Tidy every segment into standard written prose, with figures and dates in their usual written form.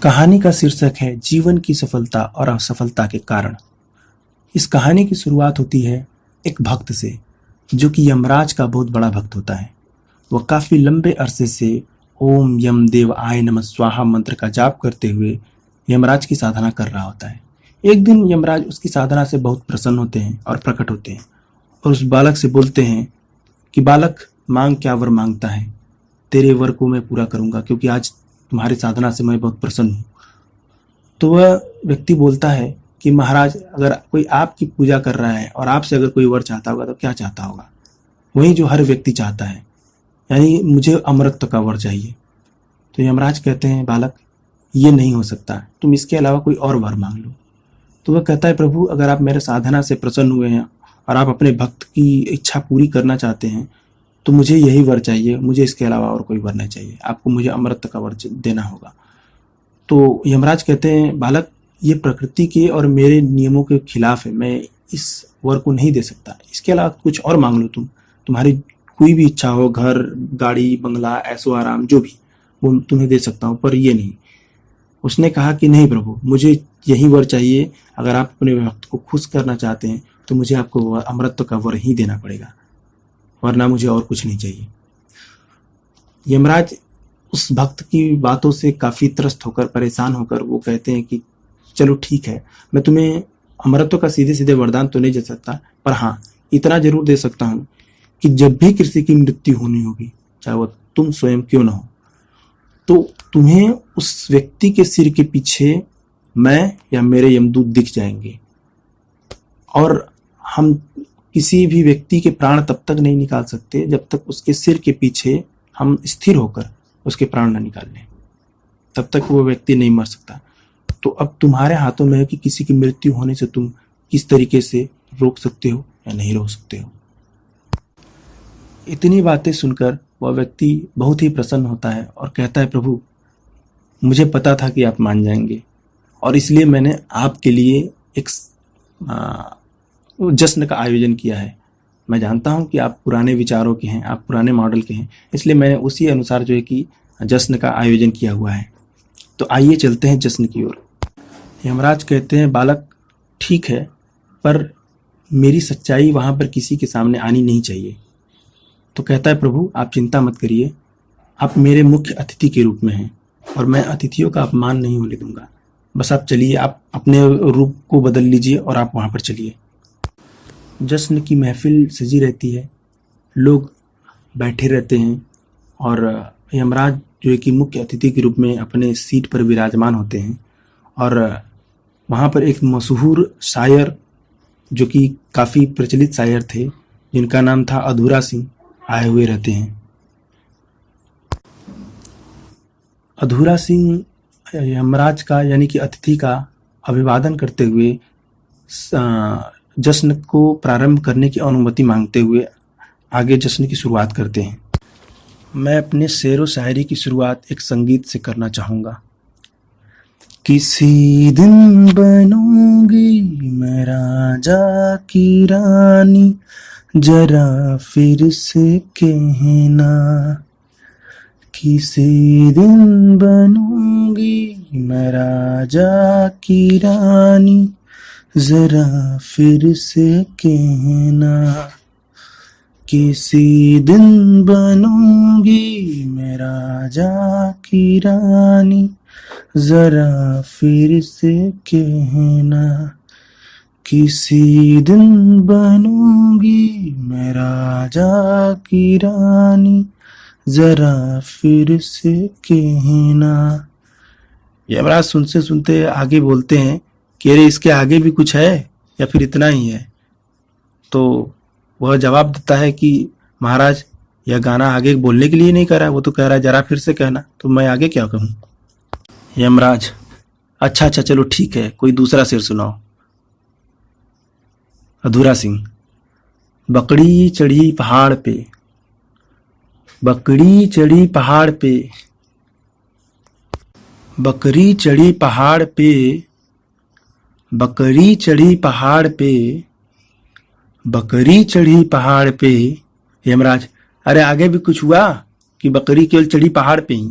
कहानी का शीर्षक है जीवन की सफलता और असफलता के कारण। इस कहानी की शुरुआत होती है एक भक्त से, जो कि यमराज का बहुत बड़ा भक्त होता है। वह काफी लंबे अरसे से ओम यम देव आय नमः स्वाहा मंत्र का जाप करते हुए यमराज की साधना कर रहा होता है। एक दिन यमराज उसकी साधना से बहुत प्रसन्न होते हैं और प्रकट होते हैं और उस बालक से बोलते हैं कि बालक, मांग क्या वर मांगता है, तेरे वर को मैं पूरा करूंगा, क्योंकि आज तुम्हारी साधना से मैं बहुत प्रसन्न हूँ। तो वह व्यक्ति बोलता है कि महाराज, अगर कोई आपकी पूजा कर रहा है और आपसे अगर कोई वर चाहता होगा तो क्या चाहता होगा? वही जो हर व्यक्ति चाहता है, यानी मुझे अमरत्व का वर चाहिए। तो यमराज कहते हैं, बालक ये नहीं हो सकता, तुम इसके अलावा कोई और वर मांग लो। तो वह कहता है, प्रभु अगर आप मेरे साधना से प्रसन्न हुए हैं और आप अपने भक्त की इच्छा पूरी करना चाहते हैं तो मुझे यही वर चाहिए, मुझे इसके अलावा और कोई वर नहीं चाहिए, आपको मुझे अमरत्व का वर देना होगा। तो यमराज कहते हैं, बालक ये प्रकृति के और मेरे नियमों के खिलाफ है, मैं इस वर को नहीं दे सकता, इसके अलावा कुछ और मांग लो, तुम्हारी कोई भी इच्छा हो, घर गाड़ी बंगला ऐशो आराम जो भी, वो तुम्हें दे सकता हूँ, पर ये नहीं। उसने कहा कि नहीं प्रभु, मुझे यही वर चाहिए, अगर आप अपने भक्त को खुश करना चाहते हैं तो मुझे आपको अमरत्व का वर ही देना पड़ेगा, वरना मुझे और कुछ नहीं चाहिए। यमराज उस भक्त की बातों से काफी त्रस्त होकर, परेशान होकर वो कहते हैं कि चलो ठीक है, मैं तुम्हें अमरत्व का सीधे सीधे वरदान तो नहीं दे सकता, पर हाँ इतना जरूर दे सकता हूँ कि जब भी किसी की मृत्यु होनी होगी, चाहे वो तुम स्वयं क्यों ना हो, तो तुम्हें उस व्यक्ति के सिर के पीछे मैं या मेरे यमदूत दिख जाएंगे और हम किसी भी व्यक्ति के प्राण तब तक नहीं निकाल सकते जब तक उसके सिर के पीछे हम स्थिर होकर उसके प्राण न निकाल लें, तब तक वो व्यक्ति नहीं मर सकता। तो अब तुम्हारे हाथों में है कि किसी की मृत्यु होने से तुम किस तरीके से रोक सकते हो या नहीं रोक सकते हो। इतनी बातें सुनकर वह व्यक्ति बहुत ही प्रसन्न होता है और कहता है, प्रभु मुझे पता था कि आप मान जाएंगे और इसलिए मैंने आपके लिए एक जश्न का आयोजन किया है। मैं जानता हूं कि आप पुराने विचारों के हैं, आप पुराने मॉडल के हैं, इसलिए मैंने उसी अनुसार जो है कि जश्न का आयोजन किया हुआ है। तो आइए चलते हैं जश्न की ओर। यमराज कहते हैं, बालक ठीक है, पर मेरी सच्चाई वहां पर किसी के सामने आनी नहीं चाहिए। तो कहता है, प्रभु आप चिंता मत करिए, आप मेरे मुख्य अतिथि के रूप में हैं और मैं अतिथियों का अपमान नहीं होने दूंगा। बस आप चलिए, आप अपने रूप को बदल लीजिए और आप वहां पर चलिए। जश्न की महफिल सजी रहती है, लोग बैठे रहते हैं और यमराज जो है कि मुख्य अतिथि के रूप में अपने सीट पर विराजमान होते हैं और वहाँ पर एक मशहूर शायर, जो कि काफ़ी प्रचलित शायर थे, जिनका नाम था अधूरा सिंह, आए हुए रहते हैं। अधूरा सिंह यमराज का यानी कि अतिथि का अभिवादन करते हुए जश्न को प्रारंभ करने की अनुमति मांगते हुए आगे जश्न की शुरुआत करते हैं। मैं अपने शेर व शायरी की शुरुआत एक संगीत से करना चाहूँगा। किसी दिन बनूंगी मैं राजा की रानी, जरा फिर से कहना। किसी दिन बनूंगी मैं राजा की रानी, जरा फिर से कहना। किसी दिन बनूंगी मैं राजा की रानी, जरा फिर से कहना। किसी दिन बनूंगी मैं राजा की रानी, जरा फिर से कहना। यमराज सुनते सुनते आगे बोलते हैं कि अरे इसके आगे भी कुछ है या फिर इतना ही है? तो वह जवाब देता है कि महाराज यह गाना आगे बोलने के लिए नहीं कह रहा है, वो तो कह रहा है जरा फिर से कहना, तो मैं आगे क्या कहूँ? यमराज, अच्छा चलो ठीक है, कोई दूसरा शेर सुनाओ। अधूरा सिंह, बकरी चढ़ी पहाड़ पे, बकरी चढ़ी पहाड़ पे, बकरी चढ़ी पहाड़ पे, बकरी चढ़ी पहाड़ पे, बकरी चढ़ी पहाड़ पे। यमराज, अरे आगे भी कुछ हुआ कि बकरी केवल चढ़ी पहाड़ पे ही?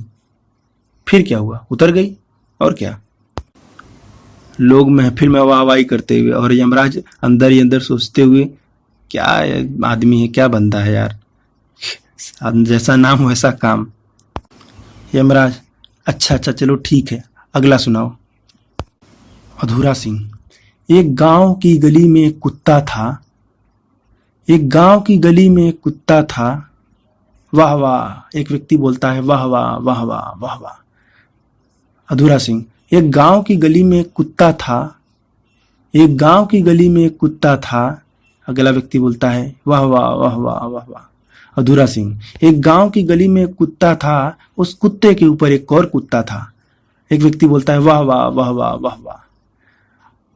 फिर क्या हुआ? उतर गई? और क्या। लोग महफिल में वाहवाही करते हुए और यमराज अंदर ही अंदर सोचते हुए, क्या आदमी है, क्या बंदा है यार, जैसा नाम वैसा काम। यमराज, अच्छा अच्छा चलो ठीक है, अगला सुनाओ। अधूरा सिंह, एक गांव की गली में एक कुत्ता था, एक गांव की गली में एक कुत्ता था, वाह वाह। एक व्यक्ति बोलता है वाह वाह वाह वाह वाह वाह। अधूरा सिंह, एक गांव की गली में एक कुत्ता था, एक गांव की गली में एक कुत्ता था। अगला व्यक्ति बोलता है वाह वाह वाह वाह वाह वाह। अधूरा सिंह, एक गांव की गली में एक कुत्ता था, उस कुत्ते के ऊपर एक और कुत्ता था। एक व्यक्ति बोलता है वाह वाह वाह वाह वाह वाह।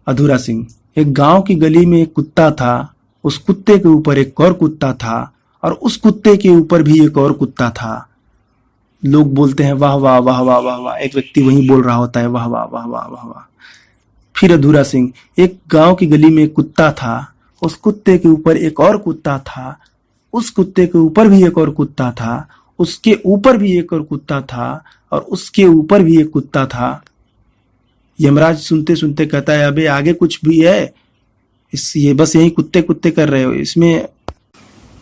अधूरा सिंह, एक गांव की गली में एक कुत्ता था, उस कुत्ते के ऊपर एक और कुत्ता था, और उस कुत्ते के ऊपर भी एक और कुत्ता था। लोग बोलते हैं वाह वाह वाह वाह वाह वाह। एक व्यक्ति वहीं बोल रहा होता है वाह वाह वाह वाह वाह वाह। फिर अधूरा सिंह, एक गांव की गली में एक कुत्ता था, उस कुत्ते के ऊपर एक और कुत्ता था, उस कुत्ते के ऊपर भी एक और कुत्ता था, उसके ऊपर भी एक और कुत्ता था, और उसके ऊपर भी एक कुत्ता था। यमराज सुनते सुनते कहता है अबे आगे कुछ भी है, ये बस यही कुत्ते कुत्ते कर रहे हो इसमें।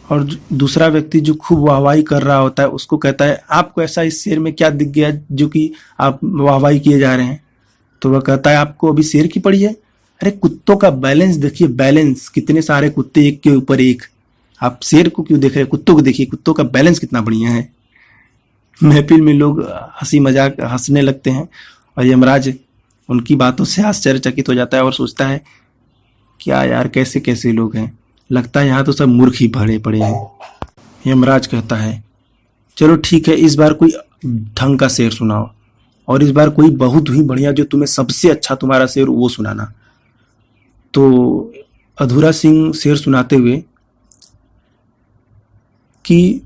और दूसरा व्यक्ति जो खूब वाहवाही कर रहा होता है उसको कहता है आपको ऐसा इस शेर में क्या दिख गया जो कि आप वाहवाही किए जा रहे हैं। तो वह कहता है आपको अभी शेर की पड़ी है, अरे कुत्तों का बैलेंस देखिए, बैलेंस, कितने सारे कुत्ते एक के ऊपर एक। आप शेर को क्यों देख रहे हैं, कुत्तों को देखिए, कुत्तों का बैलेंस कितना बढ़िया है। महफिल में लोग हंसी मजाक हंसने लगते हैं और यमराज उनकी बातों से आश्चर्यचकित हो जाता है और सोचता है क्या यार, कैसे कैसे लोग हैं, लगता है यहाँ तो सब मूर्ख ही भरे पड़े हैं। यमराज कहता है चलो ठीक है, इस बार कोई ढंग का शेर सुनाओ, और इस बार कोई बहुत ही बढ़िया, जो तुम्हें सबसे अच्छा तुम्हारा शेर वो सुनाना। तो अधूरा सिंह शेर सुनाते हुए कि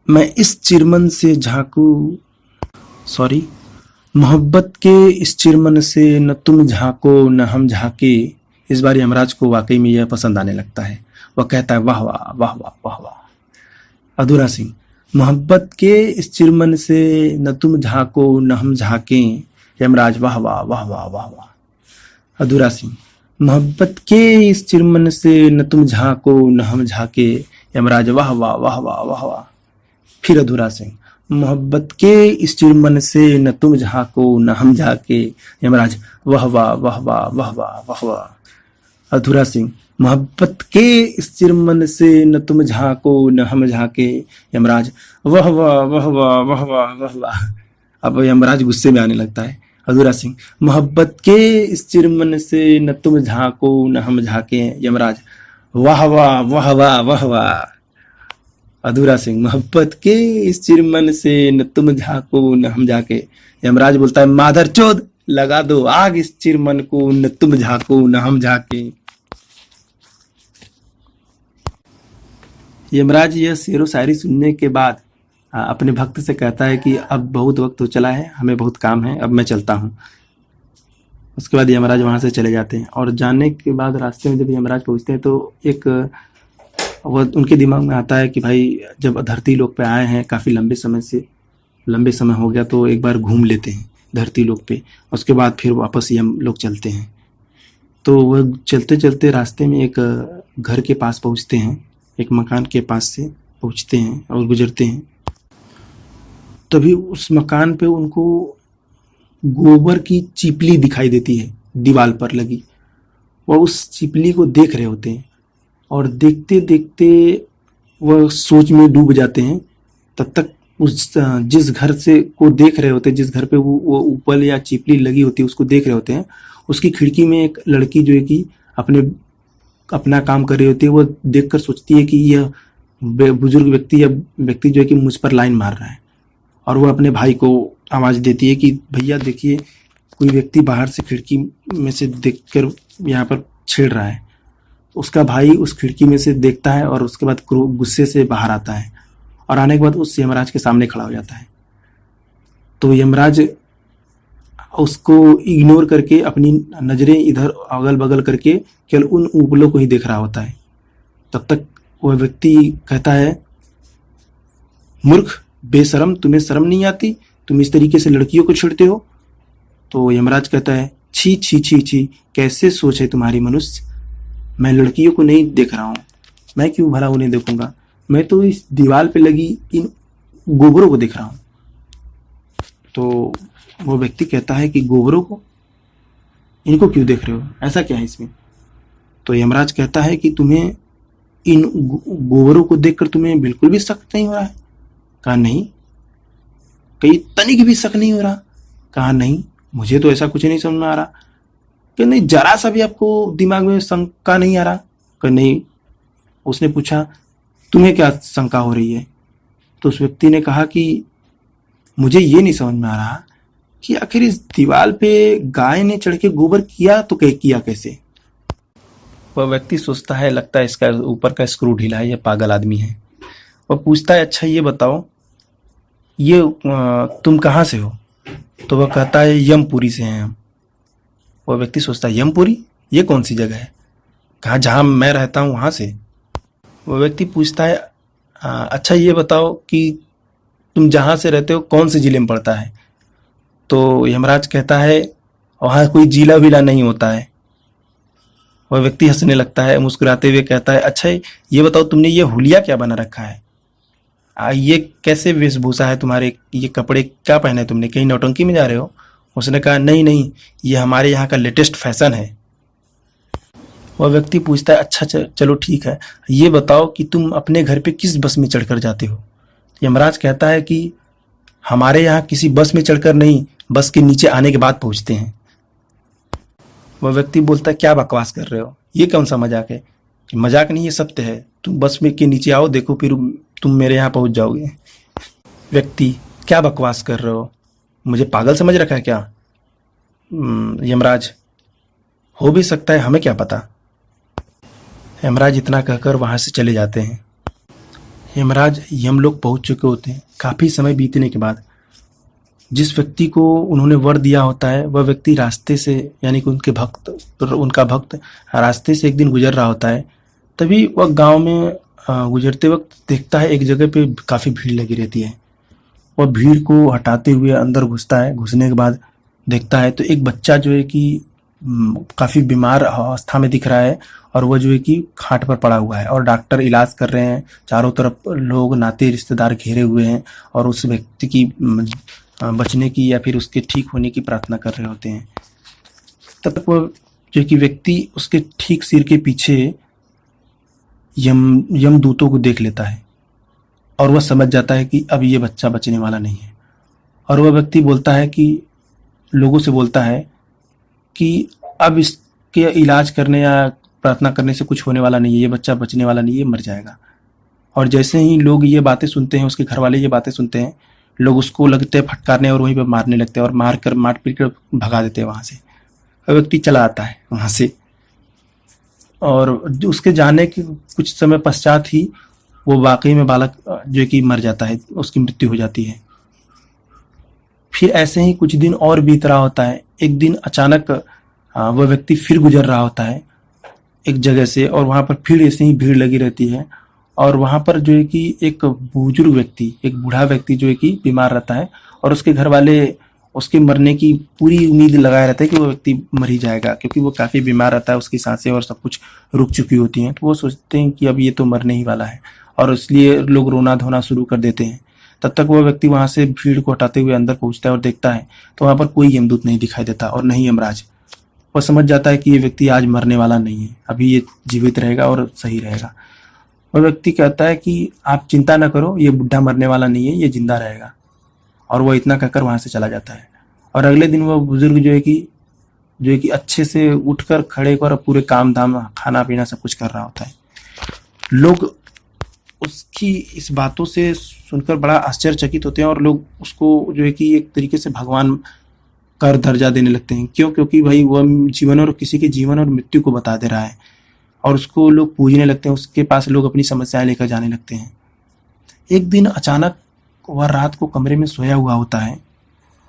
मैं इस चिरमन से झांकू, सॉरी, मोहब्बत के इस चिरमन से न तुम झांको न हम झांके। इस बार यमराज को वाकई में यह पसंद आने लगता है। वह कहता है वाह वाह वाह वाह वाह वाह। अधूरा सिंह, मोहब्बत के इस चिरमन से न तुम झांको न हम झांके। यमराज वाह वाह वाह वाह वाह वाह। अधूरा सिंह, मोहब्बत के इस चिरमन से न तुम झांको न हम झांके। यमराज वाह वाह वाह वाह वाह वाह। फिर अधूरा सिंह, मोहब्बत के इस चिरमन से न तुम झांको न हम झांके। यमराज वाह वाह वाह वाह वाह वाह वाह वाह। अधूरा सिंह, मोहब्बत के इस चिरमन से न तुम झांको न हम झांके। यमराज वाह वाह वाह वाह वाह वाह वाह वाह। अब यमराज गुस्से में आने लगता है। अधूरा सिंह, मोहब्बत के इस चिरमन से न तुम झांको न हम झांके। यमराज वाह वाह वाह वाह वाह वाह। अधूरा सिंह, मोहब्बत के इस चिरमन से न तुम झांको न हम झांके। यमराज बोलता है माधर चोद, लगा दो आग इस चिरमन को, न तुम झांको न हम झांके। यमराज यह शेरो शायरी सुनने के बाद अपने भक्त से कहता है कि अब बहुत वक्त हो चला है, हमें बहुत काम है, अब मैं चलता हूँ। उसके बाद यमराज वहां से चले जाते हैं और जाने के बाद रास्ते में जब यमराज पहुंचते हैं तो एक वो उनके दिमाग में आता है कि भाई जब धरती लोक पे आए हैं काफ़ी लंबे समय हो गया, तो एक बार घूम लेते हैं धरती लोक पे, उसके बाद फिर वापस ही हम लोग चलते हैं। तो वह चलते चलते रास्ते में एक घर के पास पहुंचते हैं, एक मकान के पास से पहुंचते हैं और गुजरते हैं। तभी उस मकान पे उनको गोबर की चिपली दिखाई देती है दीवार पर लगी। वह उस चिपली को देख रहे होते हैं और देखते देखते वह सोच में डूब जाते हैं। तब तक उस जिस घर से को देख रहे होते हैं, जिस घर पे वो उपल या चिपली लगी होती है उसको देख रहे होते हैं, उसकी खिड़की में एक लड़की जो है कि अपना काम कर रही होती है। वो देखकर सोचती है कि यह बुजुर्ग व्यक्ति जो है कि मुझ पर लाइन मार रहा है, और वो अपने भाई को आवाज़ देती है कि भैया देखिए कोई व्यक्ति बाहर से खिड़की में से देखकर यहाँ पर छेड़ रहा है। उसका भाई उस खिड़की में से देखता है और उसके बाद गुस्से से बाहर आता है और आने के बाद उस यमराज के सामने खड़ा हो जाता है। तो यमराज उसको इग्नोर करके अपनी नज़रें इधर अगल बगल करके केवल उन उपलों को ही देख रहा होता है। तब तक वह व्यक्ति कहता है मूर्ख, बेशरम, तुम्हें शर्म नहीं आती, तुम इस तरीके से लड़कियों को छेड़ते हो। तो यमराज कहता है, छी छी छी छी, कैसे सोच है तुम्हारी मनुष्य, मैं लड़कियों को नहीं देख रहा हूँ, मैं क्यों भला उन्हें देखूंगा, मैं तो इस दीवार पे लगी इन गोबरों को देख रहा हूँ। तो वो व्यक्ति कहता है कि गोबरों को, इनको क्यों देख रहे हो, ऐसा क्या है इसमें। तो यमराज कहता है कि तुम्हें इन गोबरों को देखकर तुम्हें बिल्कुल भी शक नहीं हो रहा है। कहा नहीं। कहीं तनिक भी शक नहीं हो रहा। कहा नहीं, मुझे तो ऐसा कुछ नहीं समझ में आ रहा। कि नहीं, जरा सा भी आपको दिमाग में शंका नहीं आ रहा। कि नहीं। उसने पूछा, तुम्हें क्या शंका हो रही है। तो उस व्यक्ति ने कहा कि मुझे ये नहीं समझ में आ रहा कि आखिर इस दीवार पे गाय ने चढ़ के गोबर किया तो किया कैसे। वह व्यक्ति सोचता है, लगता है इसका ऊपर का स्क्रू ढीला है, यह पागल आदमी है। वह पूछता है, अच्छा ये बताओ, ये तुम कहाँ से हो। तो वह कहता है, यमपुरी से हैं हम। वह व्यक्ति सोचता है, यमपुरी, ये कौन सी जगह है। कहा, जहाँ मैं रहता हूँ वहाँ से। वह व्यक्ति पूछता है, अच्छा ये बताओ कि तुम जहाँ से रहते हो कौन से जिले में पड़ता है। तो यमराज कहता है, वहाँ कोई जिला विला नहीं होता है। वह व्यक्ति हंसने लगता है, मुस्कुराते हुए कहता है, अच्छा ये बताओ, तुमने ये हुलिया क्या बना रखा है, ये कैसे वेशभूषा है तुम्हारे, ये कपड़े क्या पहने तुमने, कहीं नौटंकी में जा रहे हो। उसने कहा, नहीं नहीं, ये हमारे यहाँ का लेटेस्ट फैशन है। वह व्यक्ति पूछता है, अच्छा चलो ठीक है, ये बताओ कि तुम अपने घर पे किस बस में चढ़कर जाते हो। यमराज कहता है कि हमारे यहाँ किसी बस में चढ़कर नहीं, बस के नीचे आने के बाद पहुँचते हैं। वह व्यक्ति बोलता है, क्या बकवास कर रहे हो, ये कौन सा मजाक है। कि मजाक नहीं, ये सत्य है, तुम बस में के नीचे आओ, देखो फिर तुम मेरे यहाँ पहुँच जाओगे। व्यक्ति, क्या बकवास कर रहे हो, मुझे पागल समझ रखा है क्या। यमराज, हो भी सकता है, हमें क्या पता। यमराज इतना कहकर वहाँ से चले जाते हैं। यमराज यमलोक पहुँच चुके होते हैं। काफ़ी समय बीतने के बाद जिस व्यक्ति को उन्होंने वर दिया होता है, वह व्यक्ति रास्ते से, यानी कि उनका भक्त रास्ते से एक दिन गुजर रहा होता है। तभी वह गांव में गुजरते वक्त देखता है, एक जगह पे काफ़ी भीड़ लगी रहती है। वह भीड़ को हटाते हुए अंदर घुसता है। घुसने के बाद देखता है तो एक बच्चा जो है कि काफ़ी बीमार अवस्था में दिख रहा है, और वह जो है कि खाट पर पड़ा हुआ है और डॉक्टर इलाज कर रहे हैं। चारों तरफ लोग, नाते रिश्तेदार घेरे हुए हैं और उस व्यक्ति की बचने की या फिर उसके ठीक होने की प्रार्थना कर रहे होते हैं। तब तक वह जो कि व्यक्ति उसके ठीक सिर के पीछे यमदूतों को देख लेता है और वह समझ जाता है कि अब ये बच्चा बचने वाला नहीं है। और वह व्यक्ति बोलता है कि लोगों से बोलता है कि अब इसके इलाज करने या प्रार्थना करने से कुछ होने वाला नहीं है, ये बच्चा बचने वाला नहीं है, मर जाएगा। और जैसे ही लोग ये बातें सुनते हैं, उसके घर वाले ये बातें सुनते हैं, लोग उसको लगते हैं फटकारने और वहीं पर मारने लगते हैं और मार पीट कर भगा देते हैं वहाँ से। व्यक्ति चला आता है वहाँ से, और उसके जाने के कुछ समय पश्चात ही वो वाकई में बालक जो कि मर जाता है, उसकी मृत्यु हो जाती है। फिर ऐसे ही कुछ दिन और बीत रहा होता है। एक दिन अचानक वह व्यक्ति फिर गुजर रहा होता है एक जगह से, और वहाँ पर फिर ऐसे ही भीड़ लगी रहती है। और वहाँ पर जो है कि एक बुजुर्ग व्यक्ति, एक बूढ़ा व्यक्ति जो है कि बीमार रहता है, और उसके घर वाले उसके मरने की पूरी उम्मीद लगाए रहते हैं कि वो व्यक्ति मर ही जाएगा, क्योंकि वो काफ़ी बीमार रहता है, उसकी सांसें और सब कुछ रुक चुकी होती हैं। तो वो सोचते हैं कि अब ये तो मरने ही वाला है, और इसलिए लोग रोना धोना शुरू कर देते हैं। तब तक वो व्यक्ति वहाँ से भीड़ को हटाते हुए अंदर पहुँचता है और देखता है तो वहाँ पर कोई यमदूत नहीं दिखाई देता और नहीं यमराज। वह समझ जाता है कि ये व्यक्ति आज मरने वाला नहीं है, अभी ये जीवित रहेगा और सही रहेगा। वह व्यक्ति कहता है कि आप चिंता न करो, ये बुढ़ा मरने वाला नहीं है, ये जिंदा रहेगा। और वह इतना कहकर वहाँ से चला जाता है। और अगले दिन वह बुजुर्ग जो है कि अच्छे से उठकर खड़े होकर पूरे काम धाम, खाना पीना सब कुछ कर रहा होता है। लोग उसकी इस बातों से सुनकर बड़ा आश्चर्यचकित होते हैं और लोग उसको जो है कि एक तरीके से भगवान का दर्जा देने लगते हैं। क्यों? क्योंकि भाई वह जीवन और किसी के जीवन और मृत्यु को बता दे रहा है, और उसको लोग पूजने लगते हैं। उसके पास लोग अपनी समस्याएं लेकर जाने लगते हैं। एक दिन अचानक वह रात को कमरे में सोया हुआ होता है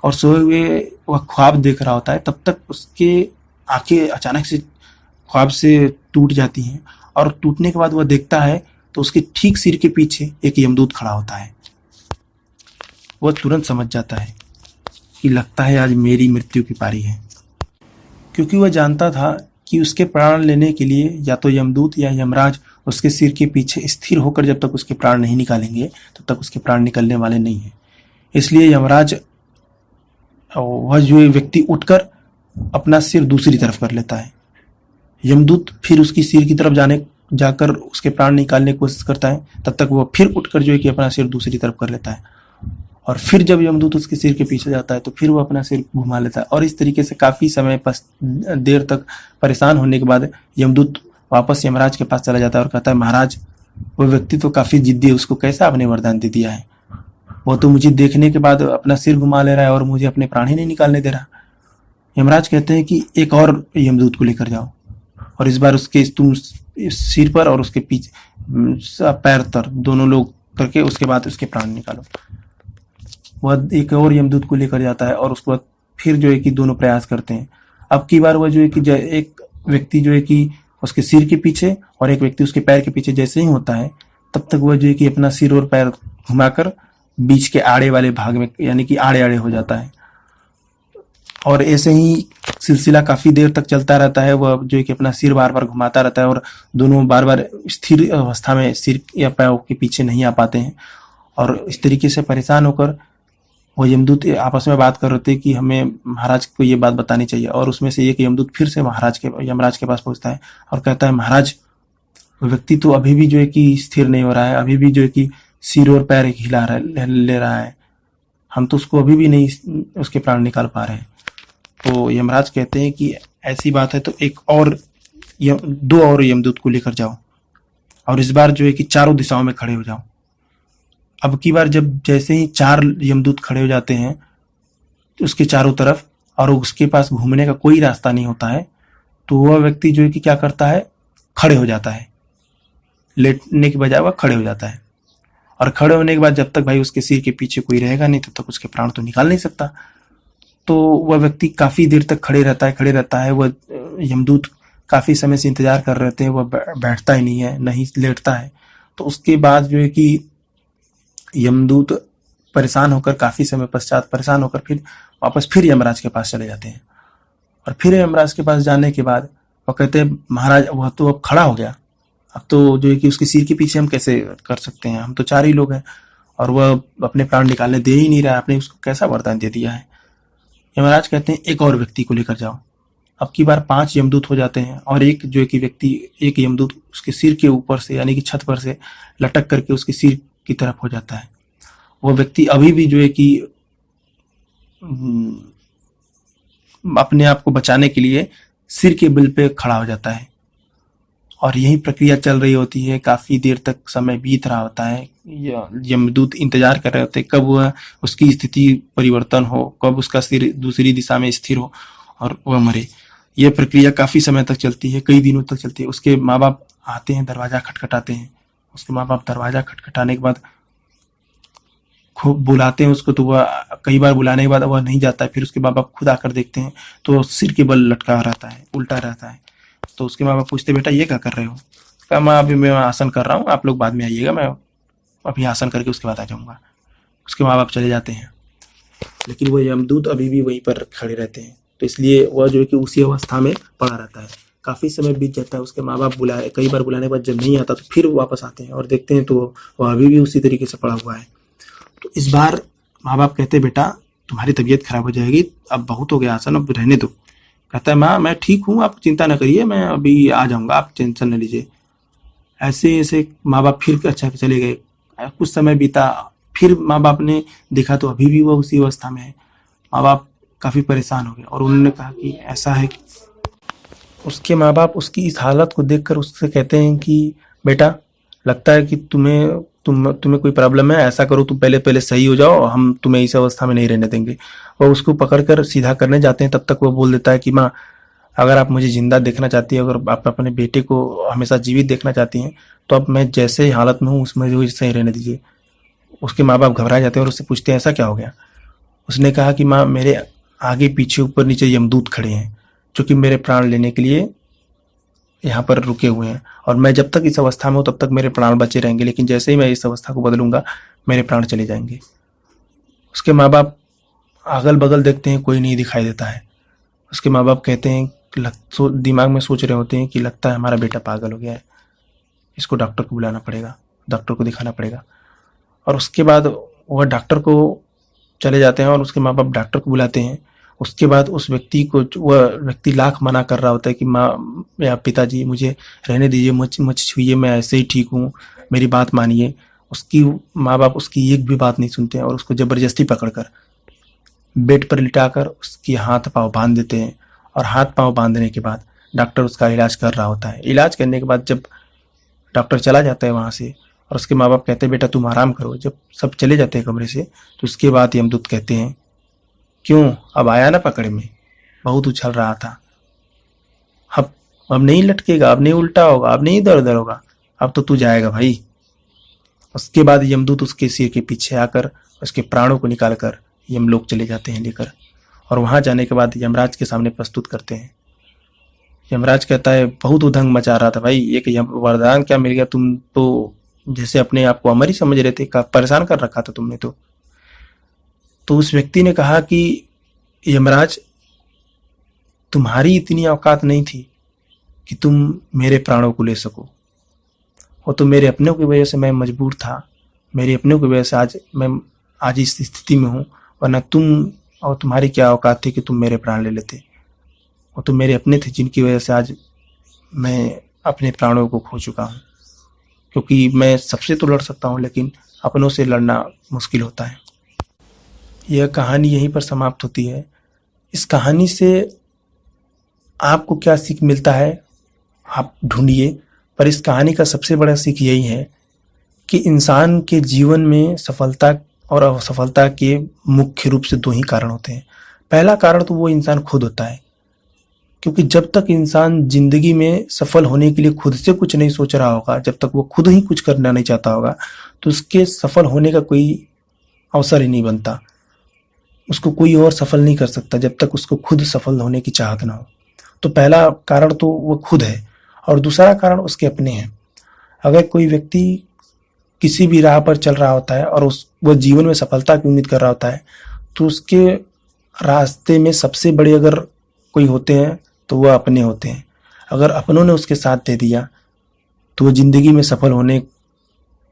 और सोए हुए वह ख्वाब देख रहा होता है। तब तक उसके आंखें अचानक से ख्वाब से टूट जाती हैं, और टूटने के बाद वह देखता है तो उसके ठीक सिर के पीछे एक यमदूत खड़ा होता है। वह तुरंत समझ जाता है कि लगता है आज मेरी मृत्यु की पारी है, क्योंकि वह जानता था कि उसके प्राण लेने के लिए या तो यमदूत या यमराज उसके सिर के पीछे स्थिर होकर जब तक उसके प्राण नहीं निकालेंगे तब तक उसके प्राण निकलने वाले नहीं हैं। इसलिए यमराज, वह जो व्यक्ति उठकर अपना सिर दूसरी तरफ कर लेता है। यमदूत फिर उसकी सिर की तरफ जाकर उसके प्राण निकालने की कोशिश करता है, तब तक वह फिर उठकर जो है कि अपना सिर दूसरी तरफ कर लेता है। और फिर जब यमदूत उसके सिर के पीछे जाता है तो फिर वो अपना सिर घुमा लेता है। और इस तरीके से काफी समय देर तक परेशान होने के बाद यमदूत वापस यमराज के पास चला जाता है और कहता है, महाराज, वो व्यक्ति तो काफी जिद्दी है, उसको कैसा आपने वरदान दे दिया है? वो तो मुझे देखने के बाद अपना सिर घुमा ले रहा है और मुझे अपने प्राण ही नहीं निकालने दे रहा। यमराज कहते हैं कि एक और यमदूत को लेकर जाओ और इस बार उसके तुम सिर पर और उसके पीछे पैर तर दोनों लोग करके उसके बाद उसके प्राण निकालो। वह एक और यमदूत को लेकर जाता है और उसके बाद फिर जो है कि दोनों प्रयास करते हैं। अब की बार वह जो है कि एक व्यक्ति जो है कि उसके सिर के पीछे और एक व्यक्ति उसके पैर के पीछे जैसे ही होता है, तब तक वह जो है कि अपना सिर और पैर घुमाकर बीच के आड़े वाले भाग में यानी कि आड़े आड़े हो जाता है। और ऐसे ही सिलसिला काफी देर तक चलता रहता है। वह जो है कि अपना सिर बार बार घुमाता रहता है और दोनों बार बार स्थिर अवस्था में सिर या पैर के पीछे नहीं आ पाते हैं। और इस तरीके से परेशान होकर वो यमदूत आपस में बात कर रहे थे कि हमें महाराज को ये बात बतानी चाहिए। और उसमें से एक यमदूत फिर से यमराज के पास पहुंचता है और कहता है, महाराज, व्यक्ति तो अभी भी जो है कि स्थिर नहीं हो रहा है, अभी भी जो है कि सिर और पैर ले रहा है, हम तो उसको अभी भी नहीं उसके प्राण निकाल पा रहे हैं। तो यमराज कहते हैं कि ऐसी बात है तो दो और यमदूत को लेकर जाओ और इस बार जो है कि चारों दिशाओं में खड़े हो जाओ। अब की बार जब जैसे ही 4 यमदूत खड़े हो जाते हैं उसके चारों तरफ और उसके पास घूमने का कोई रास्ता नहीं होता है, तो वह व्यक्ति जो है कि क्या करता है, खड़े हो जाता है। लेटने के बजाय वह खड़े हो जाता है। और खड़े होने के बाद जब तक भाई उसके सिर के पीछे कोई रहेगा नहीं तब तक उसके प्राण तो निकाल नहीं सकता। तो वह व्यक्ति काफी देर तक खड़े रहता है। वह यमदूत काफी समय से इंतजार कर रहे थे, वह बैठता ही नहीं है, नहीं लेटता है। तो उसके बाद जो है कि यमदूत काफी समय पश्चात परेशान होकर फिर वापस फिर यमराज के पास चले जाते हैं। और फिर यमराज के पास जाने के बाद वह कहते हैं, महाराज, वह तो अब खड़ा हो गया, अब तो जो है कि उसके सिर के पीछे हम कैसे कर सकते हैं, हम तो 4 ही लोग हैं और वह अपने प्राण निकालने दे ही नहीं रहा है, आपने उसको कैसा वरदान दे दिया है? यमराज कहते हैं, एक और व्यक्ति को लेकर जाओ। अब की बार 5 यमदूत हो जाते हैं और एक जो है कि व्यक्ति, एक यमदूत उसके सिर के ऊपर से यानी कि छत पर से लटक करके उसके सिर की तरफ हो जाता है। वह व्यक्ति अभी भी जो है कि अपने आप को बचाने के लिए सिर के बल पे खड़ा हो जाता है। और यही प्रक्रिया चल रही होती है, काफी देर तक समय बीत रहा होता है। यमदूत इंतजार कर रहे होते हैं कब वह उसकी स्थिति परिवर्तन हो, कब उसका सिर दूसरी दिशा में स्थिर हो और वह मरे। यह प्रक्रिया काफी समय तक चलती है, कई दिनों तक चलती है। उसके माँ बाप आते हैं, दरवाजा खटखटाते हैं। उसके माँ बाप दरवाजा खटखटाने के बाद खूब बुलाते हैं उसको, तो वह कई बार बुलाने के बाद वह नहीं जाता है। फिर उसके माँ बाप खुद आकर देखते हैं तो सिर के बल लटका रहता है, उल्टा रहता है। तो उसके माँ बाप पूछते, बेटा ये क्या कर रहे हो? कहा, माँ अभी मैं आसन कर रहा हूँ, आप लोग बाद में आइएगा, मैं अभी आसन करके उसके बाद आ जाऊंगा। उसके माँ बाप चले जाते हैं, लेकिन वो यमदूत अभी भी वहीं पर खड़े रहते हैं। तो इसलिए वह जो है कि उसी अवस्था में पड़ा रहता है। काफी समय बीत जाता है। उसके माँ बाप कई बार बुलाने के बाद जब नहीं आता तो फिर वापस आते हैं और देखते हैं तो वह अभी भी उसी तरीके से पड़ा हुआ है। तो इस बार माँ बाप कहते हैं, बेटा तुम्हारी तबीयत खराब हो जाएगी, अब बहुत हो गया आसन, अब रहने दो। कहता है, माँ मैं ठीक हूँ, आप चिंता न करिए, मैं अभी आ जाऊंगा, आप टेंशन न लीजिए। ऐसे ऐसे माँ बाप फिर अच्छा चले गए। कुछ समय बीता, फिर माँ बाप ने देखा तो अभी भी वह उसी अवस्था में है। माँ बाप काफी परेशान हो गए और उन्होंने कहा कि ऐसा है। उसके माँ बाप उसकी इस हालत को देखकर उससे कहते हैं कि बेटा लगता है कि तुम्हें कोई प्रॉब्लम है, ऐसा करो तुम पहले सही हो जाओ, हम तुम्हें इस अवस्था में नहीं रहने देंगे। वह उसको पकड़कर सीधा करने जाते हैं, तब तक वह बोल देता है कि माँ अगर आप मुझे जिंदा देखना चाहती है, अगर आप अपने बेटे को हमेशा जीवित देखना चाहती हैं तो अब मैं जैसे हालत में हूँ उसमें जो सही रहने दीजिए। उसके माँ बाप घबरा जाते हैं और उससे पूछते हैं ऐसा क्या हो गया। उसने कहा कि माँ मेरे आगे पीछे ऊपर नीचे यमदूत खड़े हैं जो कि मेरे प्राण लेने के लिए यहाँ पर रुके हुए हैं और मैं जब तक इस अवस्था में हूँ तब तक मेरे प्राण बचे रहेंगे, लेकिन जैसे ही मैं इस अवस्था को बदलूंगा मेरे प्राण चले जाएंगे। उसके माँ बाप अगल बगल देखते हैं, कोई नहीं दिखाई देता है। उसके माँ बाप कहते हैं कि दिमाग में सोच रहे होते हैं कि लगता है हमारा बेटा पागल हो गया है, इसको डॉक्टर को बुलाना पड़ेगा, डॉक्टर को दिखाना पड़ेगा। और उसके बाद वह डॉक्टर को चले जाते हैं और उसके माँ बाप डॉक्टर को बुलाते हैं। उसके बाद उस व्यक्ति को, वह व्यक्ति लाख मना कर रहा होता है कि माँ या पिताजी मुझे रहने दीजिए, मुझ छुइए, मैं ऐसे ही ठीक हूँ, मेरी बात मानिए। उसकी माँ बाप उसकी एक भी बात नहीं सुनते हैं और उसको जबरदस्ती पकड़कर बेड पर लिटाकर उसके हाथ पाँव बांध देते हैं। और हाथ पाँव बांधने के बाद डॉक्टर उसका इलाज कर रहा होता है। इलाज करने के बाद जब डॉक्टर चला जाता है वहाँ से और उसके माँ बाप कहते हैं बेटा तुम आराम करो, जब सब चले जाते हैं कमरे से, तो उसके बाद यमदूत कहते हैं क्यों, अब आया ना पकड़ में, बहुत उछल रहा था, अब नहीं लटकेगा, अब नहीं उल्टा होगा, अब नहीं इधर उधर होगा, अब तो तू जाएगा भाई। उसके बाद यमदूत उसके सिर के पीछे आकर उसके प्राणों को निकालकर यमलोक चले जाते हैं लेकर। और वहां जाने के बाद यमराज के सामने प्रस्तुत करते हैं। यमराज कहता है बहुत उधंग मचा रहा था भाई, एक वरदान क्या मिल गया, तुम तो जैसे अपने आप को अमर ही समझ रहे थे, परेशान कर रखा था तुमने तो उस व्यक्ति ने कहा कि यमराज तुम्हारी इतनी औकात नहीं थी कि तुम मेरे प्राणों को ले सको, वो तो मेरे अपनों की वजह से मैं मजबूर था, मेरे अपनों की वजह से आज इस स्थिति में हूँ, वरना तुम और तुम्हारी क्या औकात थी कि तुम मेरे प्राण ले लेते। वो तो मेरे अपने थे जिनकी वजह से आज मैं अपने प्राणों को खो चुका हूँ। क्योंकि मैं सबसे तो लड़ सकता हूँ लेकिन अपनों से लड़ना मुश्किल होता है। यह कहानी यहीं पर समाप्त होती है। इस कहानी से आपको क्या सीख मिलता है आप ढूंढिए, पर इस कहानी का सबसे बड़ा सीख यही है कि इंसान के जीवन में सफलता और असफलता के मुख्य रूप से दो ही कारण होते हैं। पहला कारण तो वो इंसान खुद होता है, क्योंकि जब तक इंसान जिंदगी में सफल होने के लिए खुद से कुछ नहीं सोच रहा होगा, जब तक वो खुद ही कुछ करना नहीं चाहता होगा, तो उसके सफल होने का कोई अवसर ही नहीं बनता। उसको कोई और सफल नहीं कर सकता जब तक उसको खुद सफल होने की चाहत ना हो। तो पहला कारण तो वो खुद है और दूसरा कारण उसके अपने हैं। अगर कोई व्यक्ति किसी भी राह पर चल रहा होता है और वो जीवन में सफलता की उम्मीद कर रहा होता है, तो उसके रास्ते में सबसे बड़े अगर कोई होते हैं तो वह अपने होते हैं। अगर अपनों ने उसके साथ दे दिया तो वो जिंदगी में सफल होने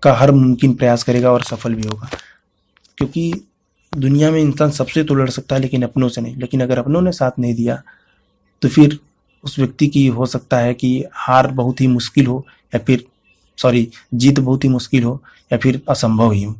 का हर मुमकिन प्रयास करेगा और सफल भी होगा। क्योंकि दुनिया में इंसान सबसे तो लड़ सकता है लेकिन अपनों से नहीं। लेकिन अगर अपनों ने साथ नहीं दिया तो फिर उस व्यक्ति की हो सकता है कि हार बहुत ही मुश्किल हो, या फिर जीत बहुत ही मुश्किल हो, या फिर असंभव ही हो।